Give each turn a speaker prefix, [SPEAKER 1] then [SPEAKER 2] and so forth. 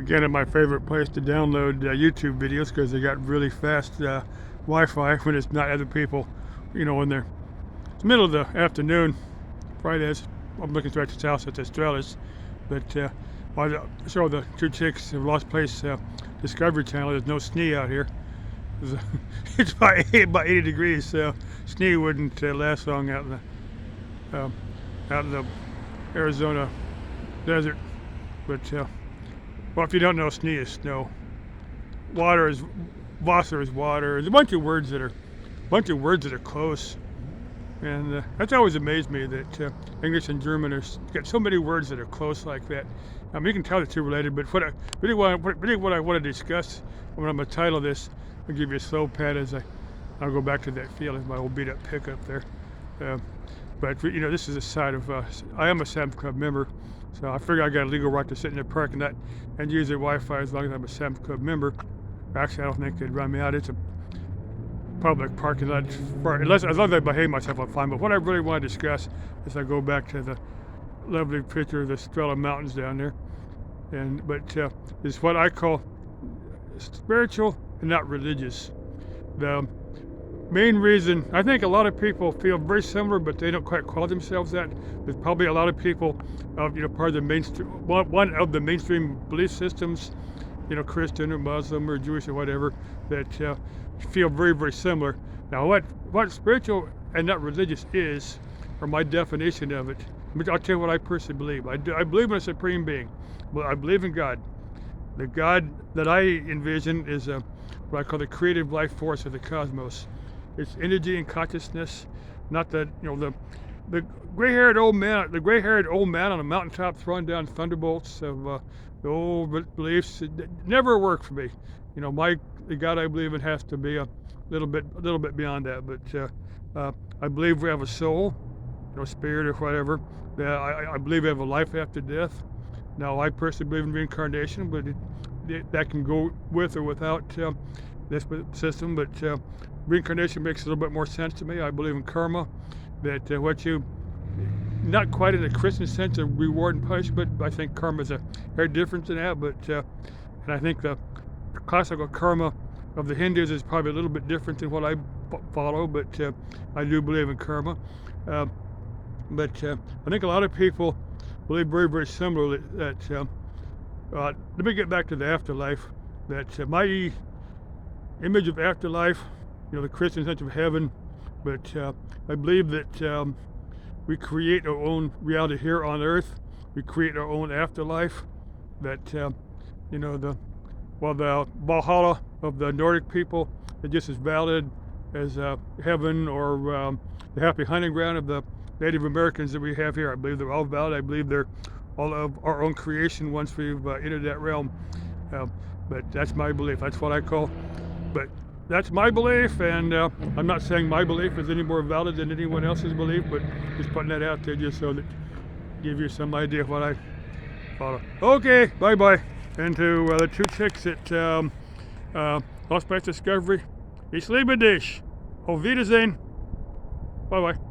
[SPEAKER 1] Again, my favorite place to download YouTube videos because they got really fast Wi-Fi when it's not other people, when they're it's the middle of the afternoon. Friday, I'm looking straight to the south at the Australis, but I show the two chicks of Lost Place Discovery Channel. There's no snee out here. It's about 80 degrees, so snee wouldn't last long out in the Arizona desert. But well, if you don't know, snee is snow. Wasser is water. There's a bunch of words that are close, and that's always amazed me that English and German got so many words that are close like that. I mean, you can tell the two related, but what I want to discuss when I'm going to title this, I'll give you a slow pad as I'll go back to that field as my old beat up pickup there. But this is a side of I am a Sam's Club member, so I figure I got a legal right to sit in the parking lot and use their Wi-Fi as long as I'm a Sam's Club member. Actually, I don't think they'd run me out. It's a public parking lot, as long as I behave myself, I'm fine. But what I really want to discuss is I go back to the lovely picture of the Estrella Mountains down there, but is what I call spiritual and not religious. The main reason, I think a lot of people feel very similar, but they don't quite call themselves that. There's probably a lot of people of part of the mainstream, one of the mainstream belief systems, Christian or Muslim or Jewish or whatever, that feel very, very similar. Now, what spiritual and not religious is, or my definition of it, I'll tell you what I personally believe. I believe in a supreme being. Well, I believe in God. The God that I envision is what I call the creative life force of the cosmos. It's energy and consciousness, not that the gray-haired old man on a mountaintop throwing down thunderbolts of the old beliefs. It never worked for me. The God I believe in has to be a little bit beyond that. But I believe we have a soul, spirit or whatever. I believe we have a life after death. Now, I personally believe in reincarnation, but that can go with or without this system. But reincarnation makes a little bit more sense to me. I believe in karma, that not quite in a Christian sense of reward and punishment, but I think karma is a very different than that. But and I think the classical karma of the Hindus is probably a little bit different than what I follow, but I do believe in karma. But I think a lot of people believe very, very similarly that, let me get back to the afterlife, that my image of afterlife, the Christian sense of heaven, but I believe that we create our own reality here on earth. We create our own afterlife, that, the Valhalla of the Nordic people is just as valid as heaven or the happy hunting ground of the Native Americans that we have here. I believe they're all valid. I believe they're all of our own creation once we've entered that realm. But that's my belief. That's what I call. But that's my belief, and I'm not saying my belief is any more valid than anyone else's belief, but just putting that out there just so that give you some idea of what I follow. Okay, bye-bye. And to the two chicks at Lost Place Discovery, ich liebe dich. Auf Wiedersehen. Bye-bye.